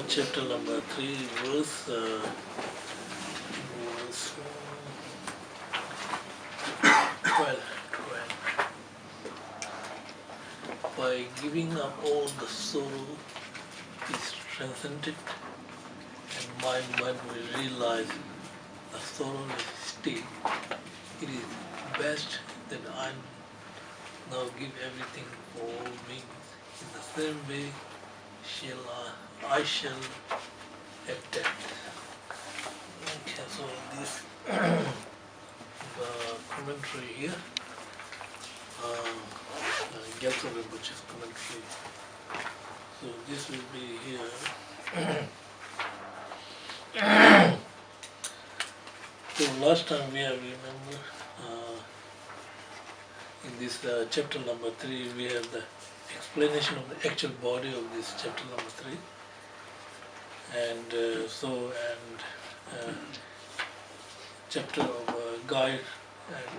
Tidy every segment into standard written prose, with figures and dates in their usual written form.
chapter number 3, verse 12. By giving up all the sorrow is transcended, and my mind will realize the sorrowless state. It is best that I now give everything for all beings. In the same way I shall have that. Okay, so this the commentary here, Gyaltsen Rinpoche's commentary. So this will be here. So last time we have remember in this chapter number 3 we have the explanation of the actual body of this chapter number 3, and chapter of guide and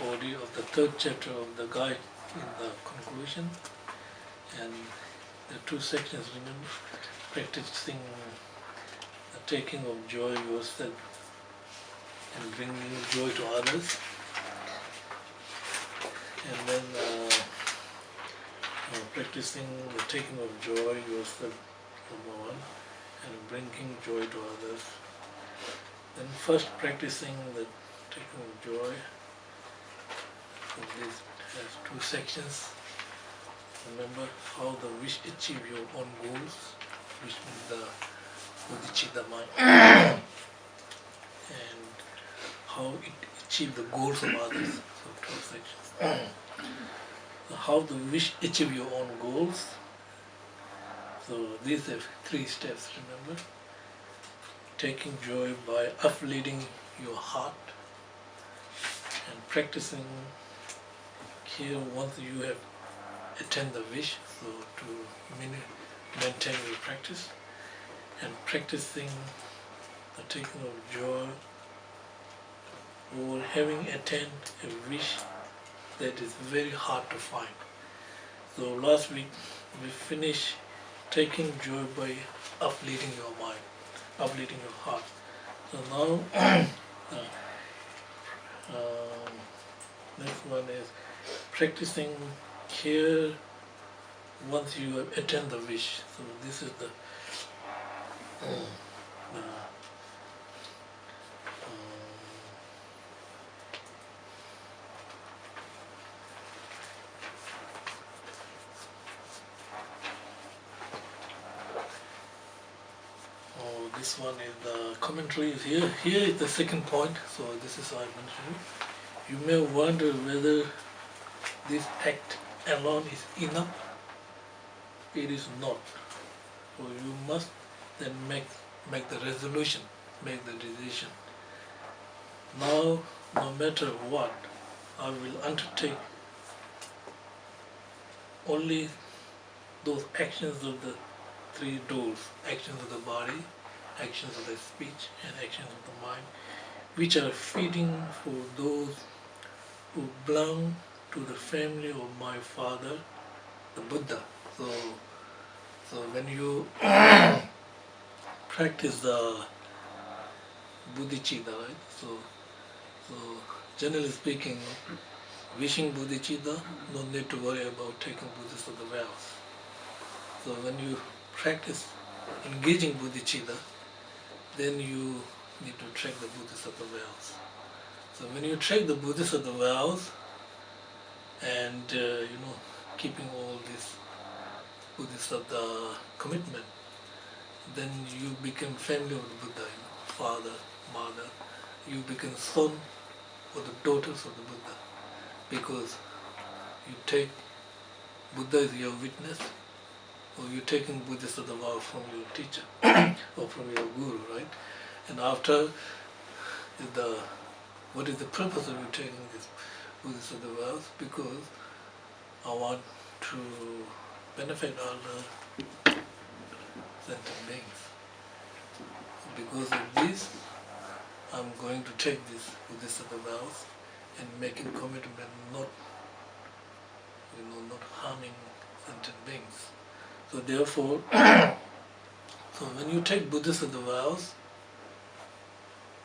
body of the third chapter of the guide in the conclusion, and the two sections, remember, practicing the taking of joy yourself and bringing joy to others, and then practicing the taking of joy yourself, number one, and bringing joy to others. Then first practicing the taking of joy. So this has two sections. Remember how the wish achieve your own goals, which means the Bodhisattva mind, and how it achieve the goals of others. So two sections. How the wish achieve your own goals. So these are 3 steps, remember. Taking joy by uplifting your heart and practicing here once you have attained the wish, so to maintain your practice, and practicing the taking of joy or having attained a wish that is very hard to find. So last week we finished taking joy by uplifting your mind, uplifting your heart. So now next one is practicing here once you have attained the wish. So this is the this one is the commentary is here. Here is the second point. So this is how I mentioned. You may wonder whether this act alone is enough. It is not. So you must then make the resolution, make the decision. Now, no matter what, I will undertake only those actions of the 3 doors, actions of the body, actions of the speech, and actions of the mind, which are fitting for those who belong to the family of my father, the Buddha. So when you practice the Bodhicitta, right? So generally speaking, wishing Bodhicitta, no need to worry about taking Bodhisattva vows. So when you practice engaging Bodhicitta, then you need to track the Bodhisattva vows. So when you track the Bodhisattva vows and keeping all this Bodhisattva commitment, then you become family of the Buddha, father, mother. You become son or the daughters of the Buddha, because you take Buddha as your witness, or you're taking Bodhisattva vow from your teacher or from your guru, right? And after what is the purpose of you taking this Bodhisattva vows? Because I want to benefit all the sentient beings. Because of this, I'm going to take this Bodhisattva vows and making commitment not harming sentient beings. So therefore, So when you take Bodhisattva vows,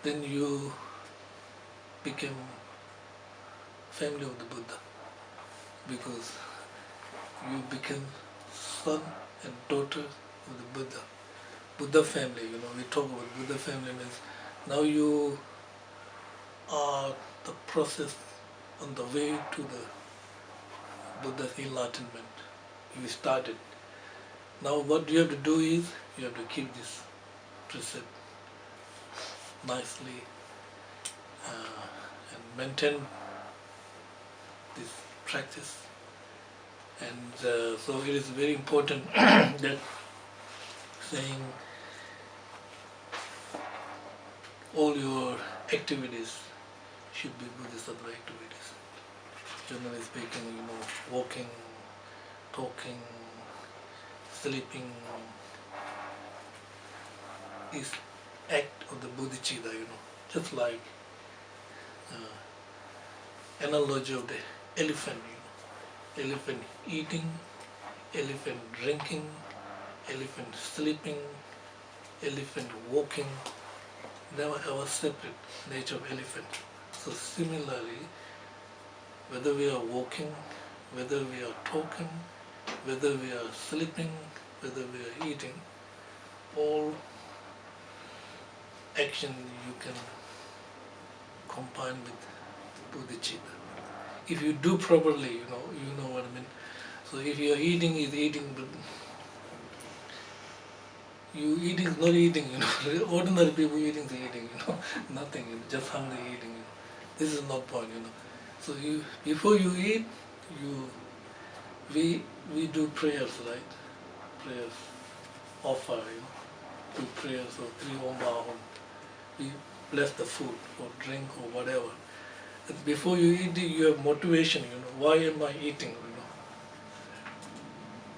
then you become family of the Buddha, because you become son and daughter of the Buddha. Buddha family, we talk about Buddha family means now you are the process on the way to the Buddha's enlightenment. You started. Now what you have to do is, you have to keep this precept nicely and maintain this practice. And so it is very important that saying all your activities should be Bodhisattva activities. Generally speaking, walking, talking, sleeping is act of the bodhicitta, just like analogy of the elephant, elephant eating, elephant drinking, elephant sleeping, elephant walking. Never ever separate nature of elephant. So similarly, whether we are walking, whether we are talking, whether we are sleeping, whether we are eating, all action you can combine with bodhicitta. If you do properly, you know what I mean. So if your eating is eating, but you eating is not eating, ordinary people eating is eating, nothing, just hungry eating. This is not point, So before you eat, we do prayers, right? Prayers, offer, do prayers or 3 Om Ahum. We bless the food or drink or whatever. And before you eat, you have motivation, why am I eating,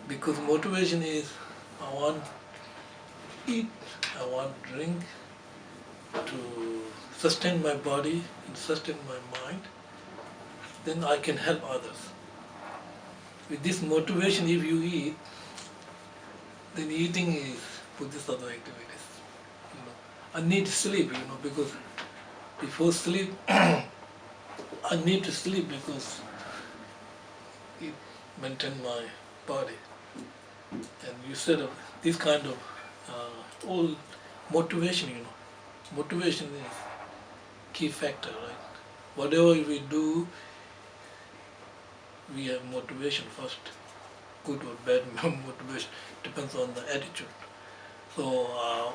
Because motivation is, I want eat, I want drink to sustain my body and sustain my mind, then I can help others. With this motivation, if you eat, then eating is Bodhisattva activities. I need sleep, because before sleep, I need to sleep because it maintains my body. And you said of this kind of all motivation, motivation is key factor, right? Whatever we do, we have motivation first, good or bad motivation, depends on the attitude. So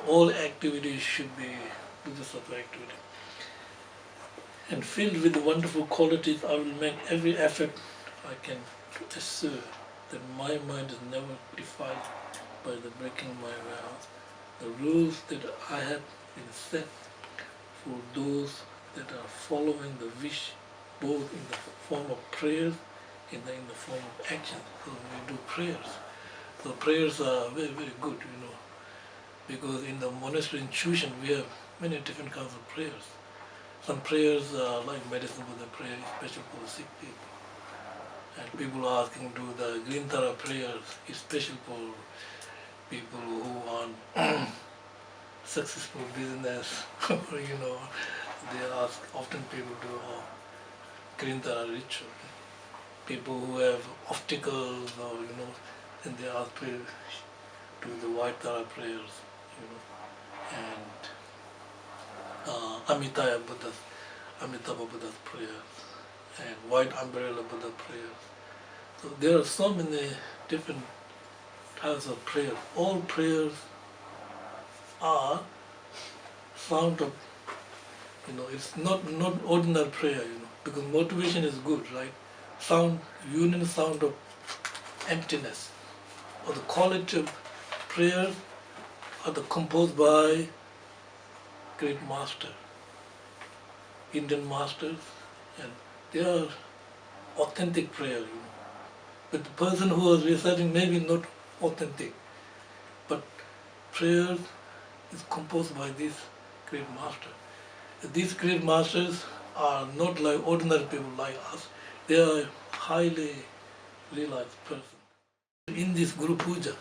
all activities should be Bodhisattva activity. And filled with the wonderful qualities, I will make every effort I can to assure that my mind is never defiled by the breaking my vows. The rules that I have been set for those that are following the wish, both in the form of prayers and in the form of action. So we do prayers. So prayers are very, very good, because in the monastery institution we have many different kinds of prayers. Some prayers are like medicine for the prayer, especially for the sick people. And people are asking to the Green Thara prayers, especially for people who want successful business, they ask, often people do Green Thara ritual. People who have obstacles or, and they ask to do the White Thara prayers, and Amitabha Buddha's prayers, and White Umbrella Buddha prayers. So there are so many different types of prayers. All prayers are sound of, it's not ordinary prayer, because motivation is good, right? Union sound of emptiness, or the quality of prayer are composed by great master, Indian masters, and they are authentic prayer, But the person who was reciting maybe not authentic, but prayer is composed by this great master. These great masters are not like ordinary people like us. They are highly realized person. In this Guru Puja,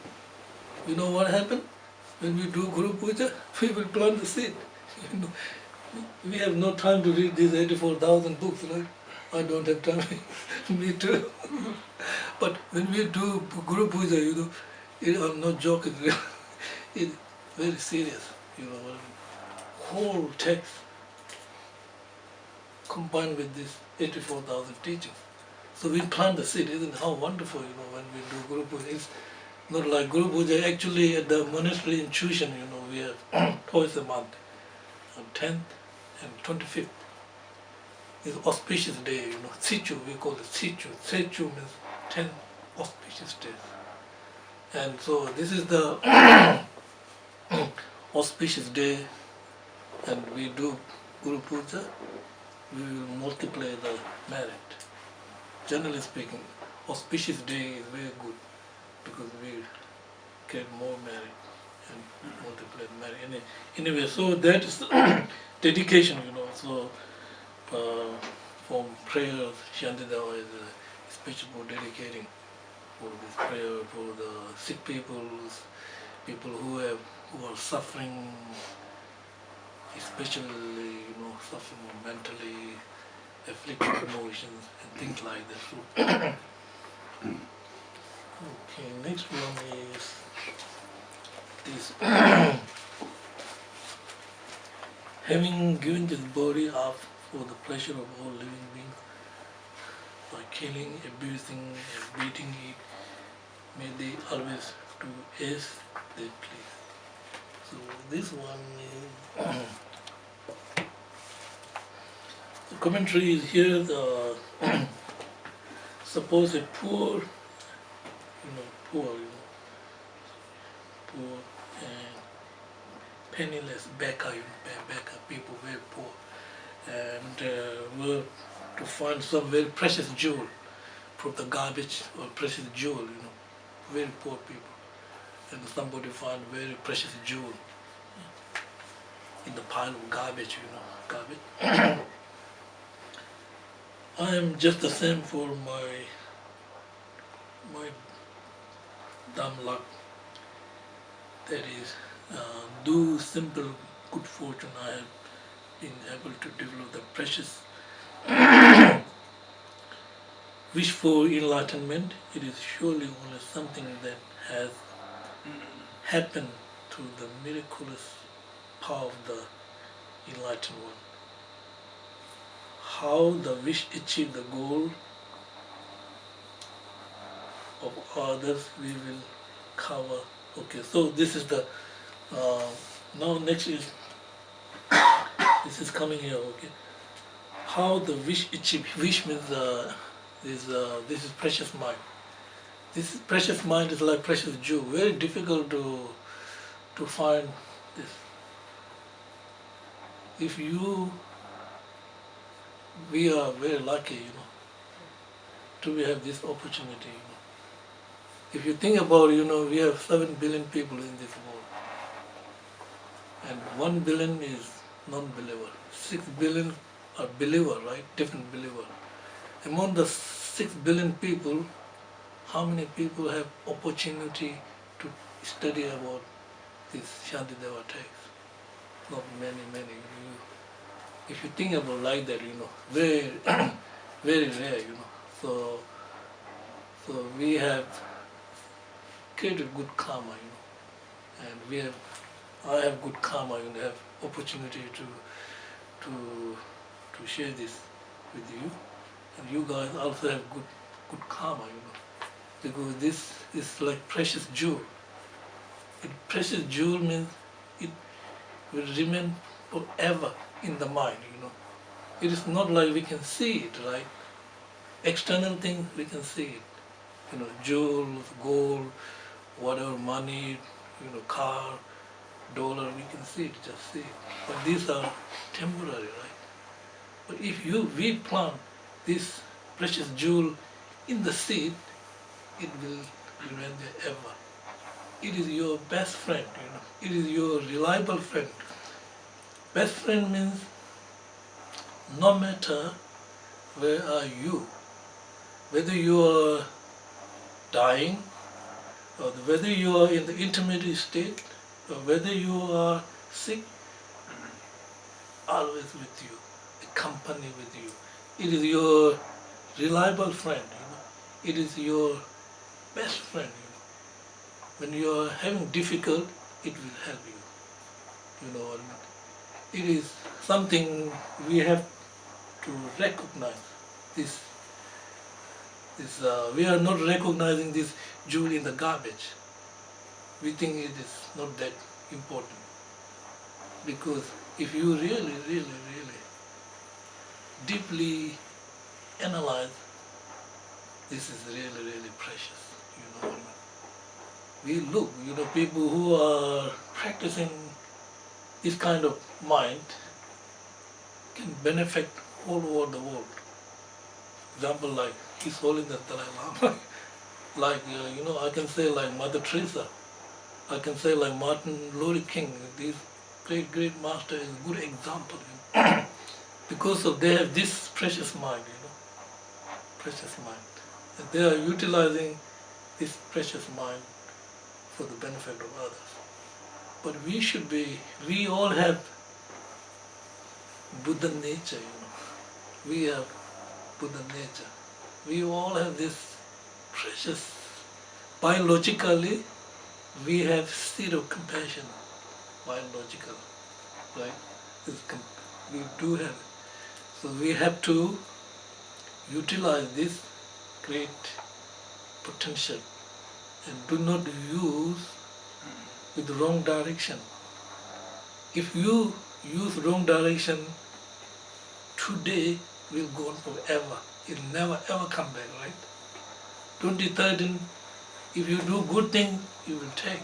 you know what happened? When we do Guru Puja, we will plant the seed. You know, we have no time to read these 84,000 books, right? I don't have time. Me too. But when we do Guru Puja, I'm not joking. It's very serious. Whole text combined with this 84,000 teachings. So we plant the seed. Isn't it how wonderful, when we do Guru Puja? It's not like Guru Puja. Actually, at the monastery in Chushan, we have twice a month, on 10th and 25th. It's auspicious day, Sichu, we call it Sichu. Sichu means 10 auspicious days. And so this is the auspicious day, and we do Guru Puja, we will multiply the merit. Generally speaking, auspicious day is very good because we get more merit and multiply the merit. Anyway, so that is dedication, So from prayers, Shantideva is especially for dedicating for this prayer for the sick people who are suffering, especially suffering mentally, afflicted emotions and things like that. So, okay, next one is this. Having given this body up for the pleasure of all living beings, by killing, abusing, and beating it, may they always do as they please. So this one is the commentary is here. Suppose a poor and penniless beggar, people very poor, and were to find some very precious jewel from the garbage or precious jewel, very poor people, and somebody found very precious jewel in the pile of garbage, garbage. I am just the same for my dumb luck. That is, do simple good fortune, I have been able to develop the precious wish for enlightenment. It is surely only something that has happened through the miraculous power of the enlightened one. How the wish achieve the goal of others we will cover. Okay, so this is the now next is this is coming here. Okay, how the wish achieve. Wish means this is precious mind. This precious mind is like precious jewel. Very difficult to find this. If we are very lucky, to have this opportunity. If you think about, we have 7 billion people in this world, and 1 billion is non-believer. 6 billion are believer, right? Different believer. Among the 6 billion people, how many people have opportunity to study about this Shantideva text? Not many. If you think about like that, very, very rare, So we have created good karma, and I have good karma, have opportunity to share this with you, and you guys also have good karma, because this is like precious jewel. Precious jewel means it will remain forever in the mind, It is not like we can see it, right? External things we can see it, jewels, gold, whatever, money, car, dollar, we can see it, just see it. But these are temporary, right? But if we plant this precious jewel in the seed, it will remain there ever. It is your best friend, It is your reliable friend. Best friend means no matter where are you, whether you are dying or whether you are in the intermediate state, Whether you are sick, always with you, accompany with you. It is your reliable friend, It is your best friend, When you are having difficult, it will help you. You know what I mean? It is something we have to recognize. This, we are not recognizing this jewel in the garbage. We think it is not that important. Because if you really, really, really deeply analyze, this is really, really precious. You know what I mean? We look, people who are practicing this kind of mind can benefit all over the world. Example like His Holiness Dalai Lama, like I can say like Mother Teresa, I can say like Martin Luther King. These great master is a good example, because of they have this precious mind, precious mind. And they are utilizing this precious mind for the benefit of others. But we all have Buddha nature, We have Buddha nature. We all have this precious, biologically, we have zero compassion, biological, right? We do have it. So we have to utilize this great potential and do not use with the wrong direction. If you use wrong direction, today will go on forever. It will never ever come back, right? 2013, if you do good thing, you will take.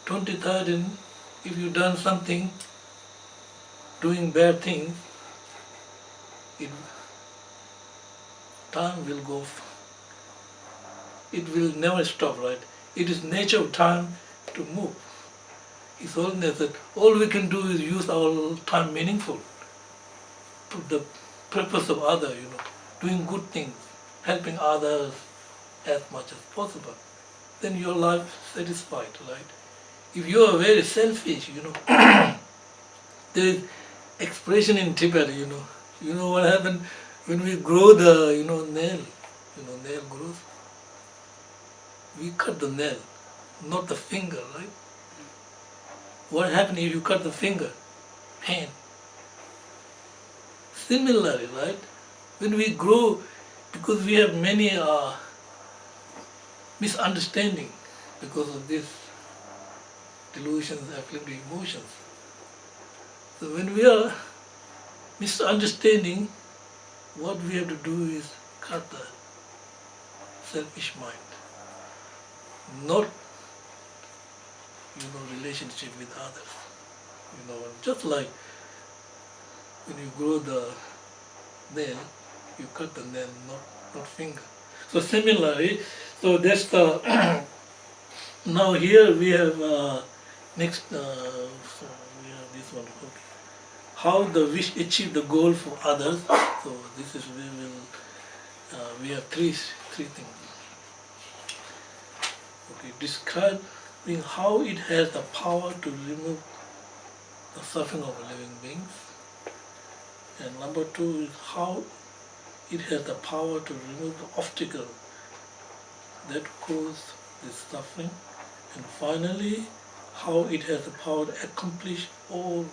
2013, if you done something, doing bad things, time will go. It will never stop, right? It is nature of time to move. His Holiness said, all we can do is use our time meaningful to the purpose of others, doing good things, helping others as much as possible. Then your life satisfied, right? If you are very selfish, there is expression in Tibet, You know what happened when we grow the, nail, nail grows. We cut the nail, not the finger, right? What happens if you cut the finger? Pain. Similarly, right? When we grow, because we have many misunderstanding because of this delusions, afflictive emotions. So when we are misunderstanding, what we have to do is cut the selfish mind, not relationship with others. Just like when you grow the nail, you cut the nail, not finger. So similarly, so that's the now here we have next. So we have this one. Okay. How the wish achieve the goal for others. So this is we have three things. Okay, describing how it has the power to remove the suffering of living beings. And number two is how it has the power to remove the obstacle that cause this suffering. And finally, how it has the power to accomplish all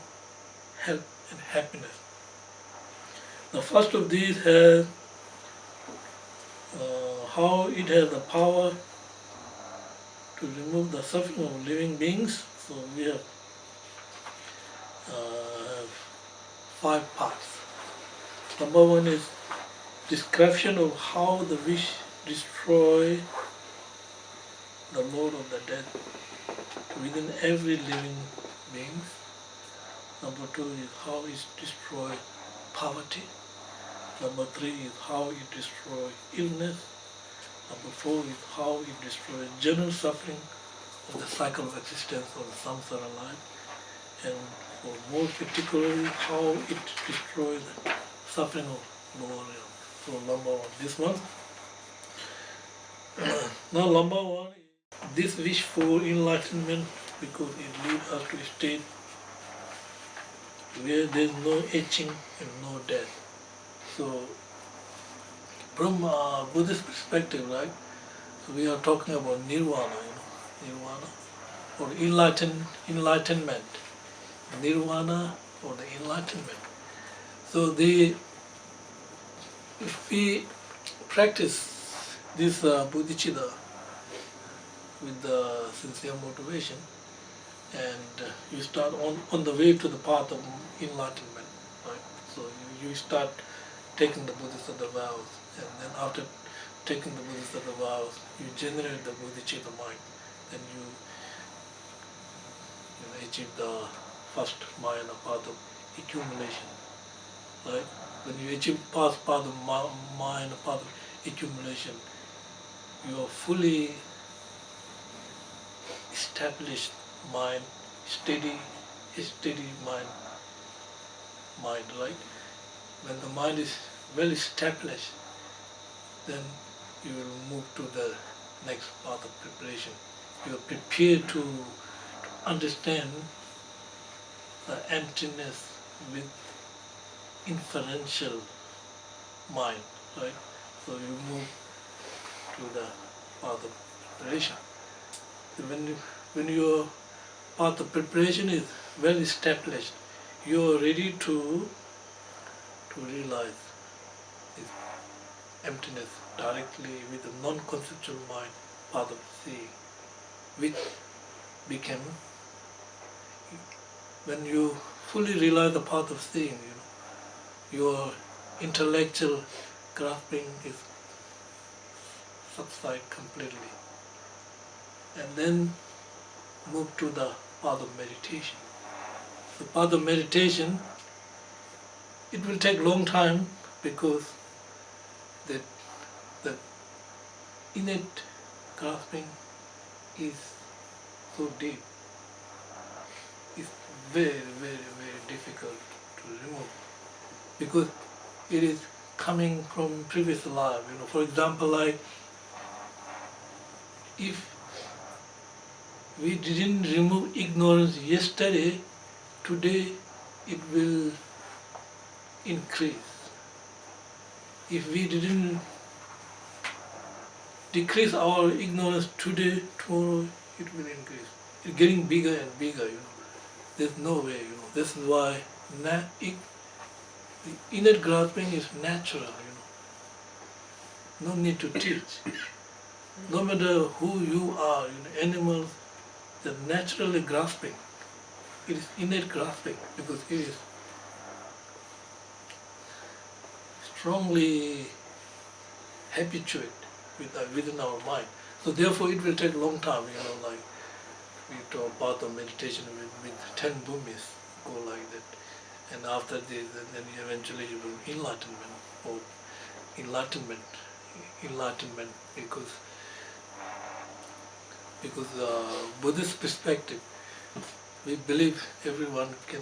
health and happiness. The first of these has how it has the power to remove the suffering of living beings. So we have 5 parts. Number one is description of how the wish destroy the load of the death within every living being. Number two is how it destroy poverty. Number three is how it destroy illness. Number four is how it destroys general suffering of the cycle of existence of the samsara life. And for more particularly, how it destroys the suffering of lower realm. So number one, this one. Now number one, this wish for enlightenment because it leads us to a state where there is no aging and no death. So from a Buddhist perspective, right, so we are talking about nirvana, nirvana or enlightenment, nirvana or the enlightenment. So if we practice this bodhicitta with the sincere motivation, and you start on the way to the path of enlightenment, right? So you start taking the Bodhisattva vows, and then after taking the Bodhisattva vows, you generate the bodhicitta mind, then you achieve the first Mayana path of accumulation, right? When you achieve past path of Mayana path of accumulation, you are fully established mind, steady mind, right? When the mind is well established, then you will move to the next path of preparation. You are prepared to understand the emptiness with inferential mind, right? So you move to the path of preparation. So when your path of preparation is well established, you are ready to realize this emptiness directly with a non-conceptual mind, path of seeing, which became, when you fully realize the path of seeing, your intellectual grasping is subside completely, and then move to the path of meditation. The path of meditation, it will take long time because the innate grasping is so deep. It's very, very, very difficult to remove because it is coming from previous life. For example, like if we didn't remove ignorance yesterday, today it will increase. If we didn't decrease our ignorance today, tomorrow it will increase. It's getting bigger and bigger, There's no way, This is why the innate grasping is natural, No need to teach. No matter who you are, animals, they're naturally grasping. It is innate grasping because it is strongly habituated within our mind. So therefore it will take a long time, like we talk about the meditation with 10 bhumis, go like that. And after this, then eventually you will enlightenment or enlightenment because Buddhist perspective, we believe everyone can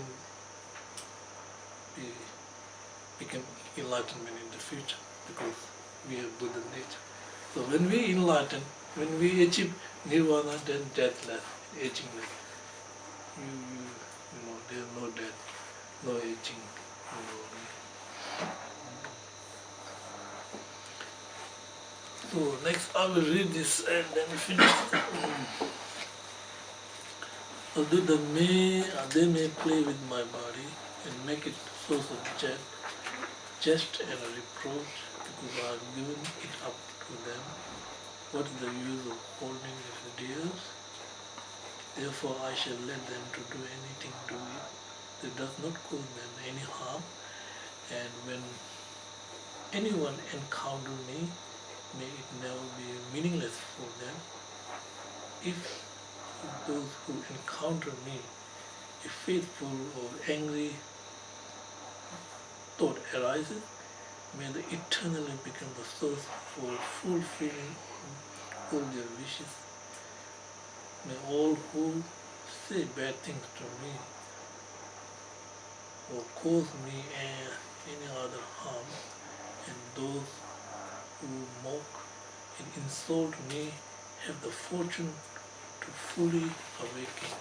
become enlightenment in the future because we have Buddha nature. So when we enlighten, when we achieve nirvana, then deathless, agingless. There is no death, no aging. So next I will read this and then finish. Although they may play with my body and make it source of jest and reproach, because I have given it up to them. What is the use of holding it dear? Therefore I shall let them to do anything to it that does not cause them any harm, and when anyone encounter me, may it never be meaningless for them. If those who encounter me, a faithful or angry thought arises, may they eternally become the source for fulfilling all their wishes. May all who say bad things to me or cause me any other harm, and those who mock and insult me have the fortune to fully awaken.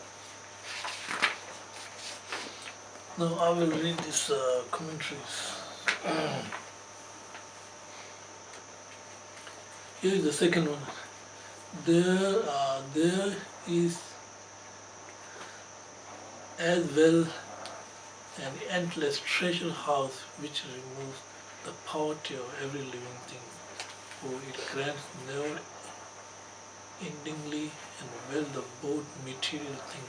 Now I will read these commentaries. Here is the second one. There is as well an endless treasure house which removes the poverty of every living thing, for it grants never endingly and wealth of both material thing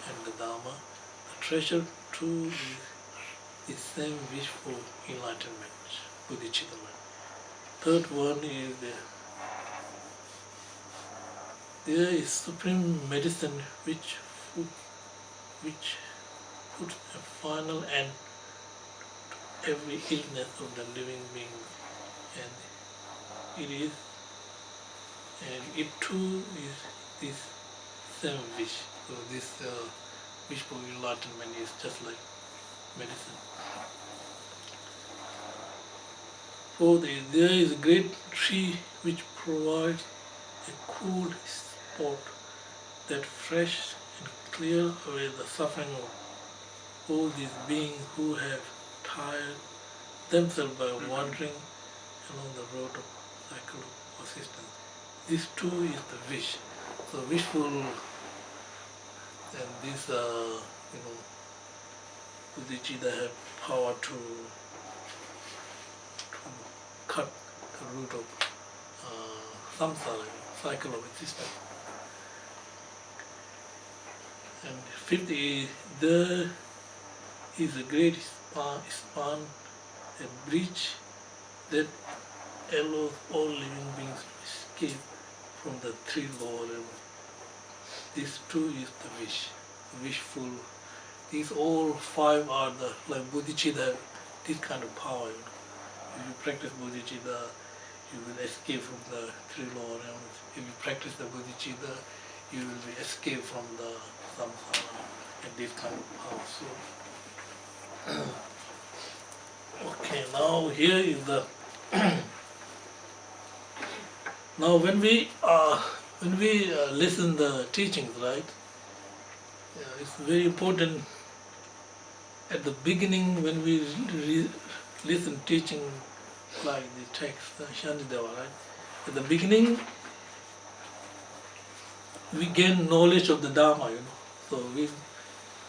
and the Dharma. The treasure too is the same wish for enlightenment, Bodhisattva. Third one is there is supreme medicine which puts a final end to every illness of the living being, and it too is this same wish. So this wish for enlightenment is just like medicine. Fourth is there is a great tree which provides a cool spot that fresh and clear away the suffering of all these beings who have tired themselves by wandering along the road of cycle of existence. This too is the wish. So wishful, and this Bodhicitta have power to cut the root of samsara, cycle of existence. And fifth is there is a great span, a breach that allows all living beings to escape from the three lower realms. This too is the wish, wishful. These all five are the, like Bodhicitta have this kind of power. If you practice Bodhicitta, you will escape from the three lower realms. If you practice the Bodhicitta, you will be escape from the samsara and this kind of power. So, okay, now here is the now when we listen the teachings, right? It's very important at the beginning when we listen teaching like the text Shantideva, right? At the beginning we gain knowledge of the Dharma, So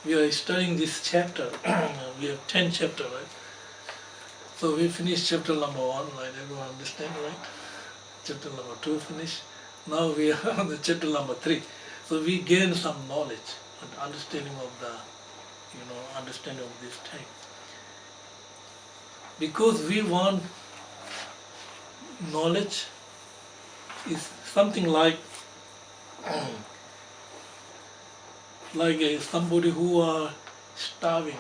we are studying this chapter. We have 10 chapters, right? So we finished chapter number 1, right? Everyone understand, right? Chapter number 2 finished. Now we are on the chapter number 3. So we gain some knowledge and understanding of the, understanding of this text. Because we want knowledge is something like somebody who are starving,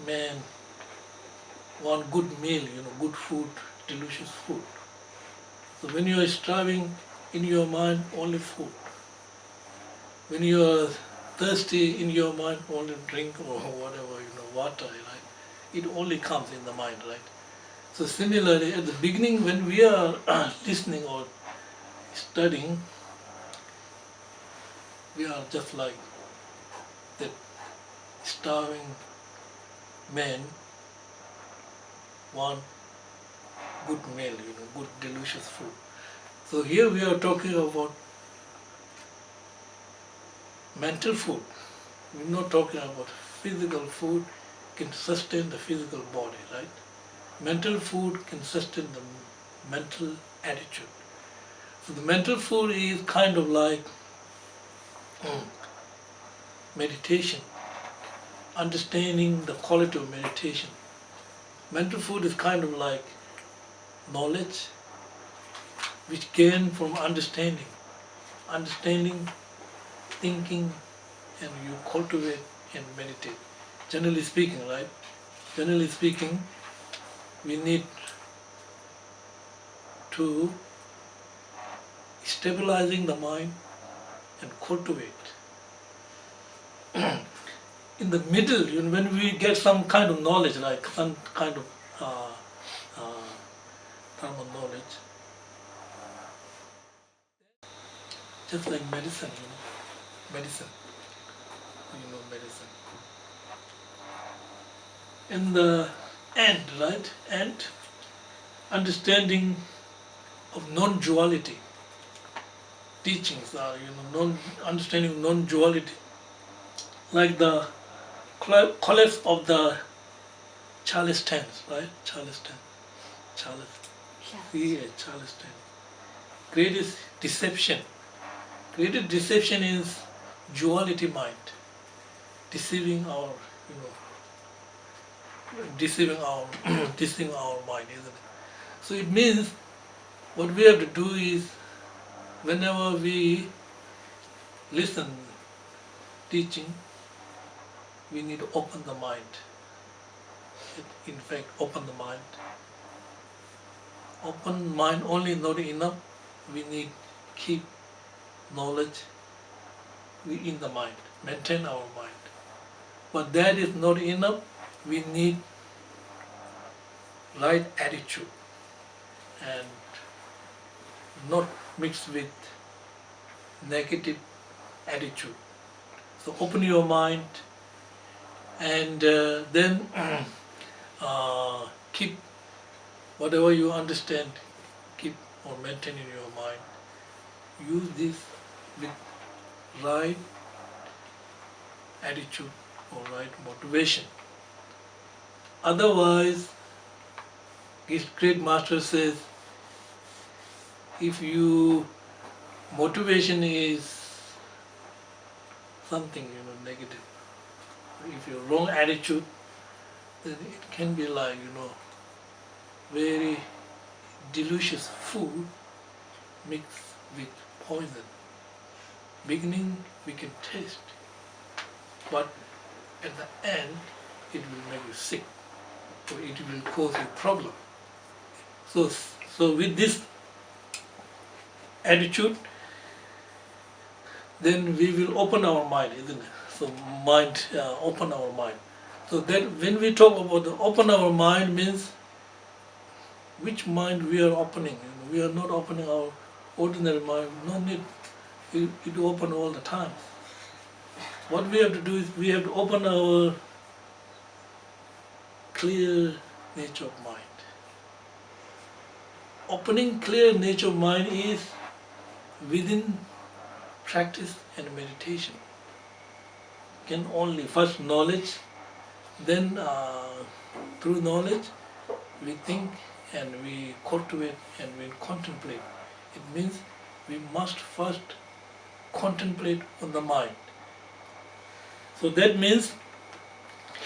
man want good meal, good food, delicious food. So when you are starving, in your mind only food. When you are thirsty, in your mind only drink or whatever, water, right? It only comes in the mind, right? So similarly, at the beginning when we are listening or studying, we are just like that starving man want good meal, good delicious food. So here we are talking about mental food. We're not talking about physical food can sustain the physical body, right? Mental food can sustain the mental attitude. So the mental food is kind of like meditation, understanding the quality of meditation. Mental food is kind of like knowledge which gain from understanding, thinking, and you cultivate and meditate. Generally speaking, right? Generally speaking, we need to stabilizing the mind and cultivate. In the middle, when we get some kind of knowledge, like some kind of Dharma knowledge, just like medicine, medicine, medicine. In the end, right, and understanding of non-duality, teachings are, understanding non-duality, like the collapse of the chalice stands, right? Chalice stand. Chalice. Yeah, chalice stand. Greatest deception. Greatest deception is duality mind. Deceiving our, deceiving our deceiving our mind, isn't it? So it means what we have to do is whenever we listen teaching, we need to open the mind. In fact, open the mind. Open mind only not enough. We need keep knowledge in the mind, maintain our mind. But that is not enough. We need right attitude and not mixed with negative attitude. So open your mind and then keep whatever you understand, keep or maintain in your mind. Use this with right attitude or right motivation. Otherwise, his great master says, if you motivation is something negative, if your wrong attitude, then it can be like very delicious food mixed with poison. Beginning we can taste, but at the end it will make you sick, or it will cause you problem. So with this attitude, then we will open our mind, isn't it? So mind, open our mind. So that when we talk about the open our mind means which mind we are opening. We are not opening our ordinary mind. No need it open all the time. What we have to do is we have to open our clear nature of mind. Opening clear nature of mind is within practice and meditation. Can only first knowledge, then through knowledge we think and we cultivate and we contemplate. It means we must first contemplate on the mind. So that means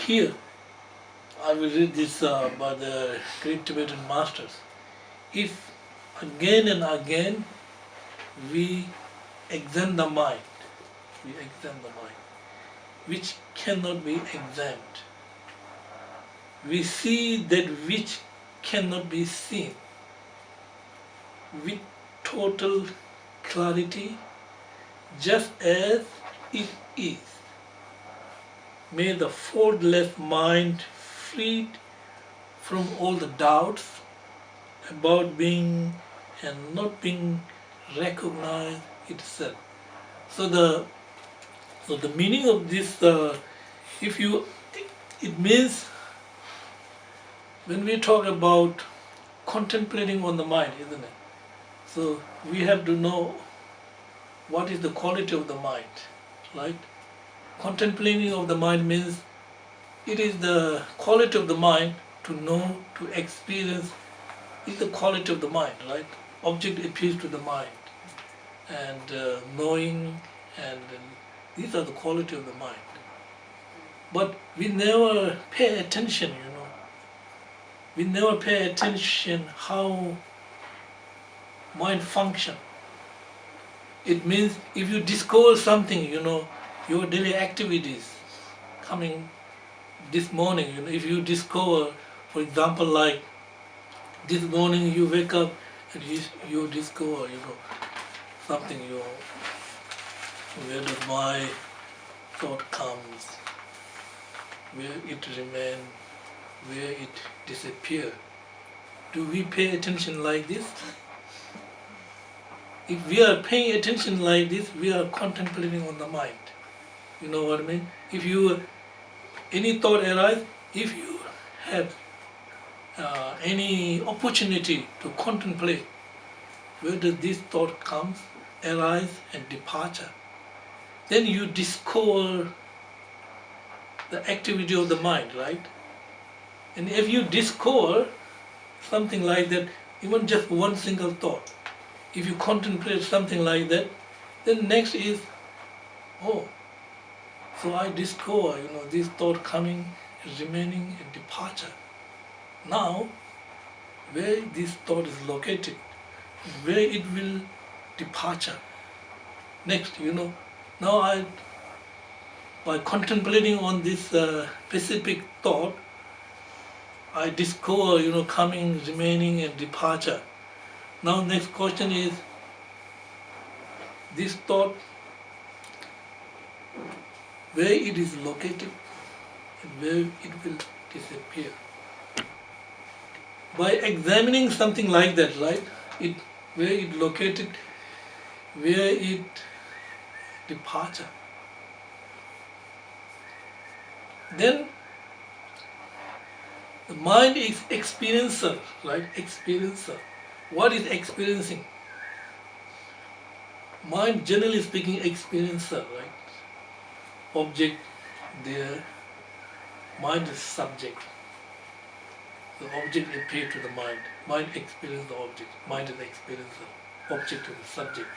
here, I will read this by the great Tibetan masters. If again and again we examine the mind, which cannot be examined, we see that which cannot be seen with total clarity, just as it is. May the faultless mind, freed from all the doubts about being and not being, recognize itself. So the meaning of this, it means when we talk about contemplating on the mind, isn't it? So we have to know what is the quality of the mind, right? Contemplating of the mind means it is the quality of the mind to know, to experience, is the quality of the mind, right? Object appears to the mind, and knowing, and these are the quality of the mind. But we never pay attention, We never pay attention how mind function. It means if you discover something, your daily activities coming this morning, if you discover, for example, like this morning you wake up and you discover, something, where does my thought comes, where it remains, where it disappears. Do we pay attention like this? If we are paying attention like this, we are contemplating on the mind. You know what I mean? If you, any thought arise, if you have any opportunity to contemplate whether this thought comes, arise and departure, then you discover the activity of the mind, right? And if you discover something like that, even just one single thought, if you contemplate something like that, then next is, oh, so I discover, this thought coming, remaining, and departure. Now, where this thought is located, where it will departure. Next, now by contemplating on this specific thought, I discover, coming, remaining, and departure. Now, next question is, this thought, where it is located and where it will disappear. By examining something like that, right? Where it located, where it departure. Then the mind is experiencer, right? Experiencer. What is experiencing? Mind, generally speaking, experiencer, right? Object there, mind is subject. The object appears to the mind. Mind experiences the object. Mind is experiencer. Object is the subject.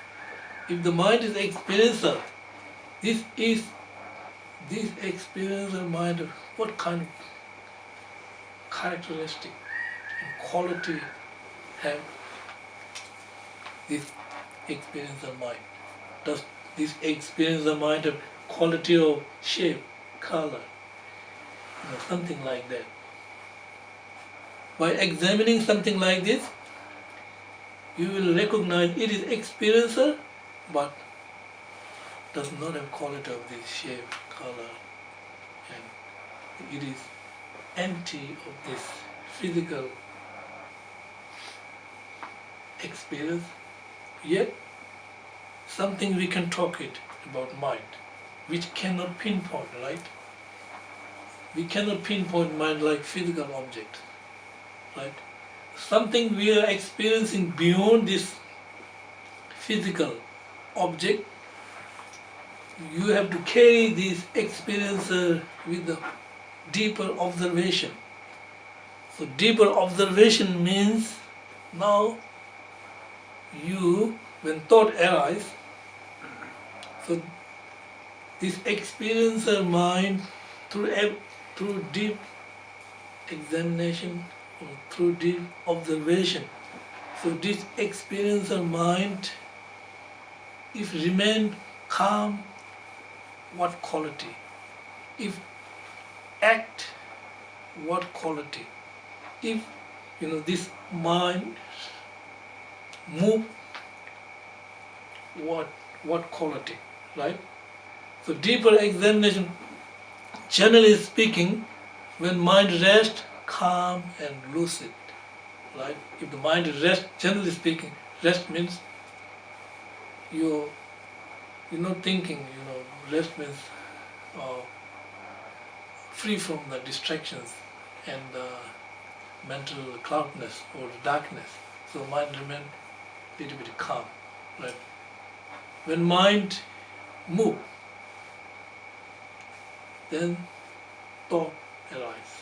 If the mind is experiencer, this experiencer mind, what kind of characteristic and quality have this experiencer mind? Does this experiencer mind have quality of shape, color, something like that? By examining something like this, you will recognize it is experiencer, but does not have quality of this shape, color, and it is empty of this physical experience. Yet, something we can talk it about mind, which cannot pinpoint, right? We cannot pinpoint mind like physical object, right? Something we are experiencing beyond this physical object, you have to carry this experience with the deeper observation. So deeper observation means now when thought arises, so this experiencer mind through deep examination or through deep observation, so this experiencer mind, if remain calm, what quality? If act, what quality? If this mind move, what quality, right? So deeper examination, generally speaking, when mind rests, calm and lucid, right? If the mind is rest, generally speaking, rest means you're not thinking, rest means free from the distractions and mental cloudness or darkness. So mind remains a little bit calm, right? When mind moves, then thought arises.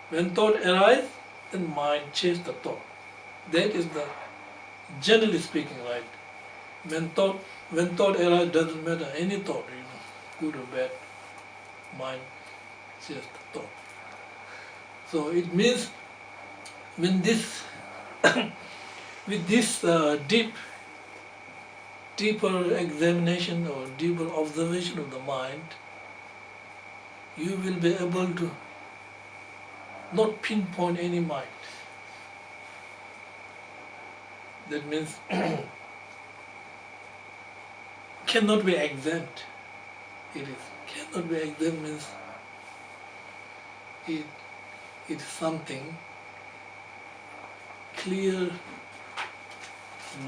When thought arises, then mind chases the thought. That is the, generally speaking, right? When thought arises, doesn't matter any thought, good or bad, mind chases the thought. So it means when this, with this deeper examination or deeper observation of the mind, you will be able to not pinpoint any mind. That means cannot be examined. Cannot be examined means it is something clear,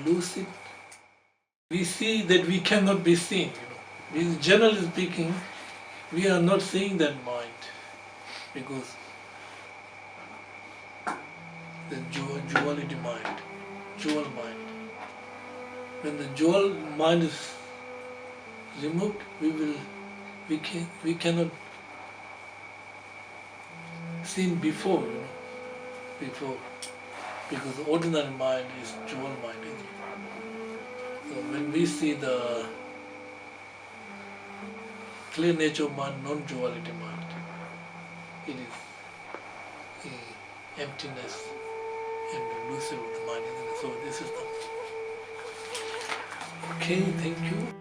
lucid. We see that we cannot be seen. Generally speaking, we are not seeing that mind because the duality mind, dual mind. When the dual mind is removed, we cannot see before, before, because the ordinary mind is dual mind. So when we see the clear nature mind, non-duality mind, it is the emptiness and the lucid of the mind. So this is the okay. Thank you.